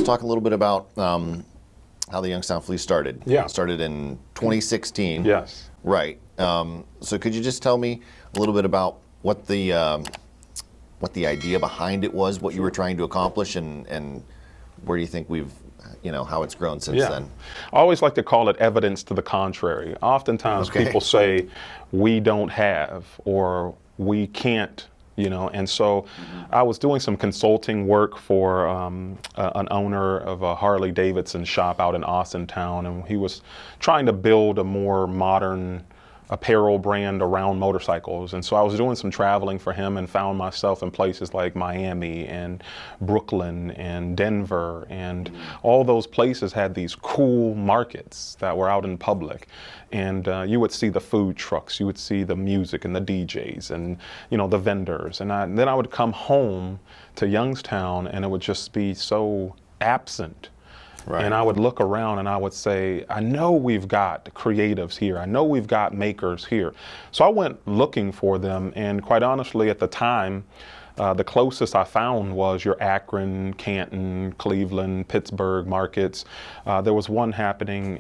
let's talk a little bit about how the Youngstown Flea started. Yeah. It started in 2016. Yes. Right. So could you just tell me a little bit about what the idea behind it was, what you were trying to accomplish, and where do you think how it's grown since then? I always like to call it evidence to the contrary. Oftentimes people say we don't have or we can't, and so I was doing some consulting work for an owner of a Harley Davidson shop out in Austintown, and he was trying to build a more modern apparel brand around motorcycles. And so I was doing some traveling for him and found myself in places like Miami and Brooklyn and Denver, and all those places had these cool markets that were out in public. And you would see the food trucks, you would see the music and the DJs and the vendors. And then I would come home to Youngstown and it would just be so absent. Right. And I would look around and I would say, I know we've got creatives here. I know we've got makers here. So I went looking for them, and quite honestly, at the time, the closest I found was your Akron, Canton, Cleveland, Pittsburgh markets. There was one happening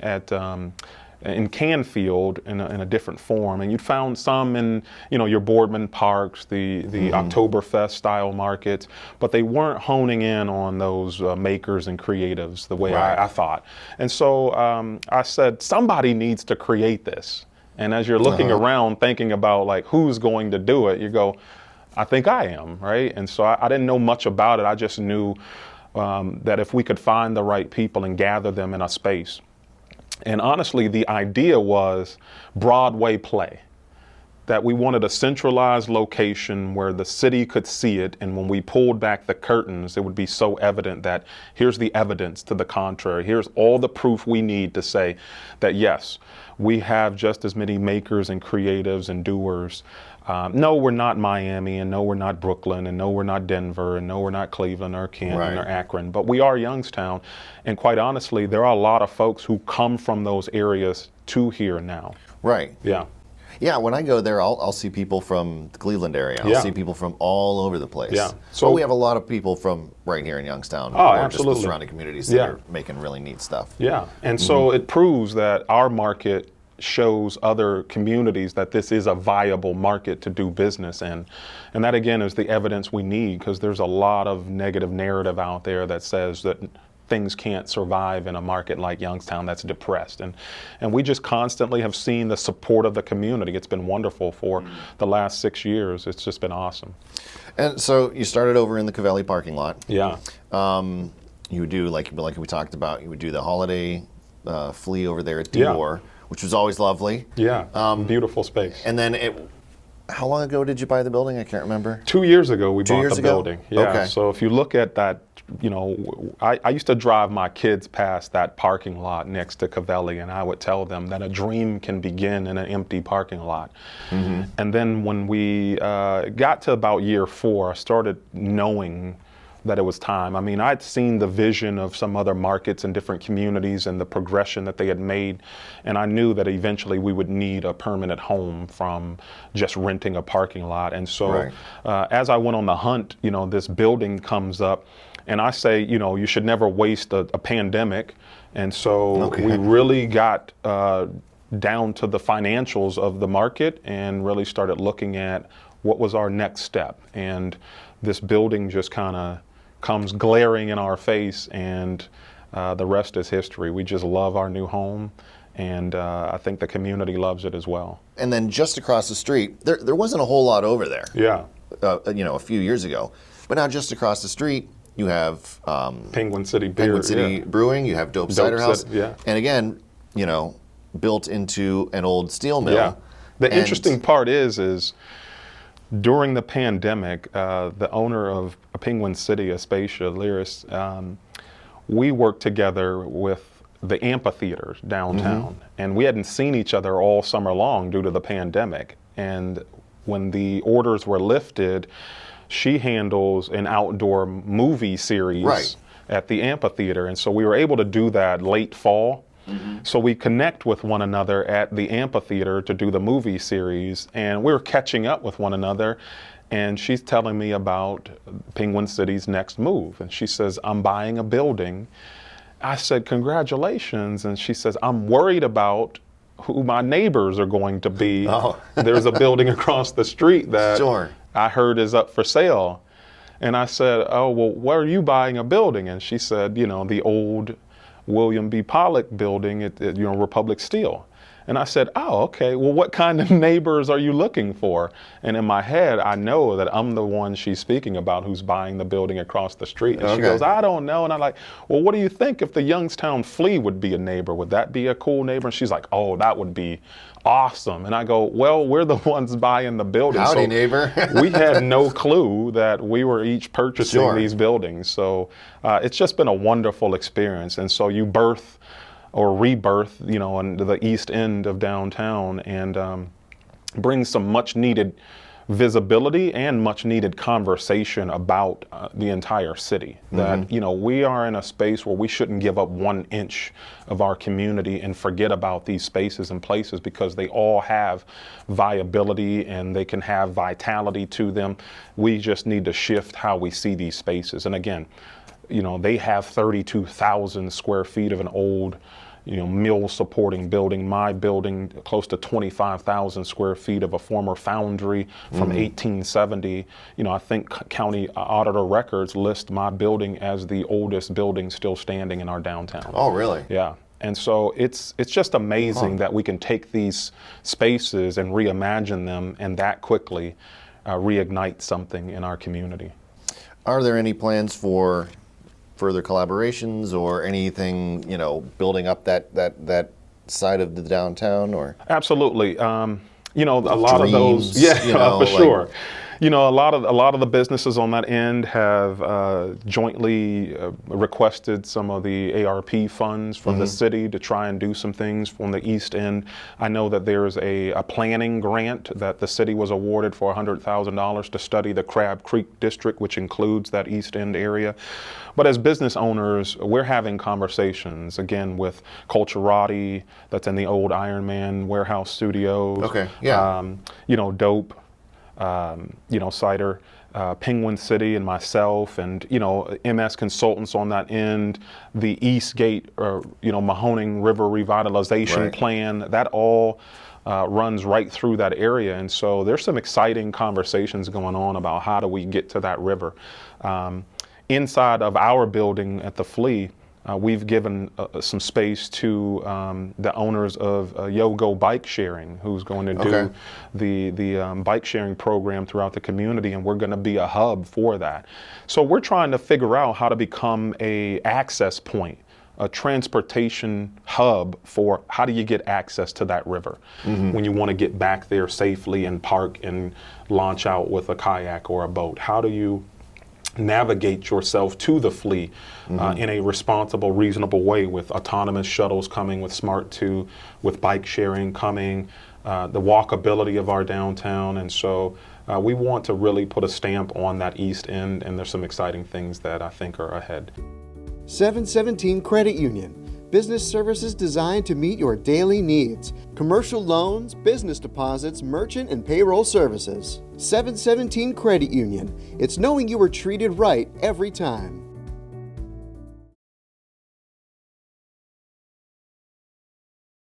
in Canfield in a different form, and you'd found some in your Boardman Parks, the Oktoberfest style markets, but they weren't honing in on those makers and creatives the way I thought. And so I said, somebody needs to create this. And as you're looking around thinking about like who's going to do it, you go, I think I am, right? And so I didn't know much about it. I just knew that if we could find the right people and gather them in a space. And honestly, the idea was Broadway play, that we wanted a centralized location where the city could see it, and when we pulled back the curtains, it would be so evident that here's the evidence to the contrary. Here's all the proof we need to say that yes, we have just as many makers and creatives and doers. No, we're not Miami, and no, we're not Brooklyn, and no, we're not Denver, and no, we're not Cleveland or Canton or Akron, but we are Youngstown. And quite honestly, there are a lot of folks who come from those areas to here now. Right. Yeah. Yeah, when I go there, I'll see people from the Cleveland area. I'll see people from all over the place. Yeah. So we have a lot of people from right here in Youngstown, or just the surrounding communities that are making really neat stuff. Yeah, and so it proves that our market shows other communities that this is a viable market to do business in. And that again is the evidence we need, because there's a lot of negative narrative out there that says that things can't survive in a market like Youngstown that's depressed. And we just constantly have seen the support of the community. It's been wonderful for the last 6 years. It's just been awesome. And so you started over in the Covelli parking lot. Yeah. You would do, like we talked about, you would do the holiday flea over there at Dior, which was always lovely. Yeah, beautiful space. And then how long ago did you buy the building? I can't remember. 2 years ago we bought the building. Yeah. Okay. So if you look at that, I used to drive my kids past that parking lot next to Covelli, and I would tell them that a dream can begin in an empty parking lot. And then when we got to about year 4, I started knowing that it was time. I mean, I'd seen the vision of some other markets in different communities and the progression that they had made, and I knew that eventually we would need a permanent home from just renting a parking lot. And so as I went on the hunt, this building comes up, and I say, you should never waste a pandemic. And so we really got down to the financials of the market and really started looking at what was our next step. And this building just kind of comes glaring in our face, and the rest is history. We just love our new home, and I think the community loves it as well. And then just across the street, there wasn't a whole lot over there. Yeah. A few years ago, but now just across the street, you have Penguin City Brewing. You have Dope Cider House, yeah. And again, built into an old steel mill. Yeah. The interesting part is during the pandemic, the owner of Penguin City, Aspasia Lyris, we worked together with the amphitheater downtown, and we hadn't seen each other all summer long due to the pandemic. And when the orders were lifted, she handles an outdoor movie series at the amphitheater, and so we were able to do that late fall. So we connect with one another at the amphitheater to do the movie series, and we were catching up with one another. And she's telling me about Penguin City's next move. And she says, I'm buying a building. I said, congratulations. And she says, I'm worried about who my neighbors are going to be. Oh. There's a building across the street that Sure. I heard is up for sale. And I said, oh, well, where are you buying a building? And she said, you know, the old William B. Pollock building at Republic Steel. And I said, oh, okay, well, what kind of neighbors are you looking for? And in my head, I know that I'm the one she's speaking about who's buying the building across the street. And she goes, I don't know. And I'm like, well, what do you think if the Youngstown Flea would be a neighbor? Would that be a cool neighbor? And she's like, oh, that would be awesome. And I go, well, we're the ones buying the building. Howdy, so neighbor. we had no clue that we were each purchasing Sure. these buildings. So it's just been a wonderful experience. And so you birth or rebirth, you know, on the east end of downtown, and bring some much needed visibility and much needed conversation about the entire city. That, you know, we are in a space where we shouldn't give up 1 inch of our community and forget about these spaces and places, because they all have viability and they can have vitality to them. We just need to shift how we see these spaces. And again, you know, they have 32,000 square feet of an old, you know, mill supporting building. My building, close to 25,000 square feet of a former foundry from 1870. You know, I think county auditor records list my building as the oldest building still standing in our downtown. Oh, really? Yeah. And so it's just amazing that we can take these spaces and reimagine them, and that quickly reignite something in our community. Are there any plans for further collaborations or anything, you know, building up that side of the downtown? Or absolutely, you know, a lot dreams, of those, yeah, you know, for sure. like, You know, a lot of the businesses on that end have jointly requested some of the ARP funds from the city to try and do some things from the east end. I know that there's a planning grant that the city was awarded for $100,000 to study the Crab Creek district, which includes that east end area. But as business owners, we're having conversations, again, with Culturati, that's in the old Iron Man warehouse studios. Okay, yeah. You know, Dope, you know, Cider, Penguin City, and myself, and, you know, MS Consultants on that end, the Eastgate, you know, Mahoning River Revitalization Plan, that all runs right through that area. And so there's some exciting conversations going on about how do we get to that river. Inside of our building at the Flea, we've given some space to the owners of Yogo Bike Sharing, who's going to do the bike sharing program throughout the community, and we're going to be a hub for that. So we're trying to figure out how to become a access point, a transportation hub for how do you get access to that river when you want to get back there safely and park and launch out with a kayak or a boat. How do you navigate yourself to the Flea in a responsible, reasonable way, with autonomous shuttles coming, with Smart 2, with bike sharing coming, the walkability of our downtown. And so we want to really put a stamp on that east end, and there's some exciting things that I think are ahead. 717 Credit Union. Business services designed to meet your daily needs. Commercial loans, business deposits, merchant and payroll services. 717 Credit Union. It's knowing you were treated right every time.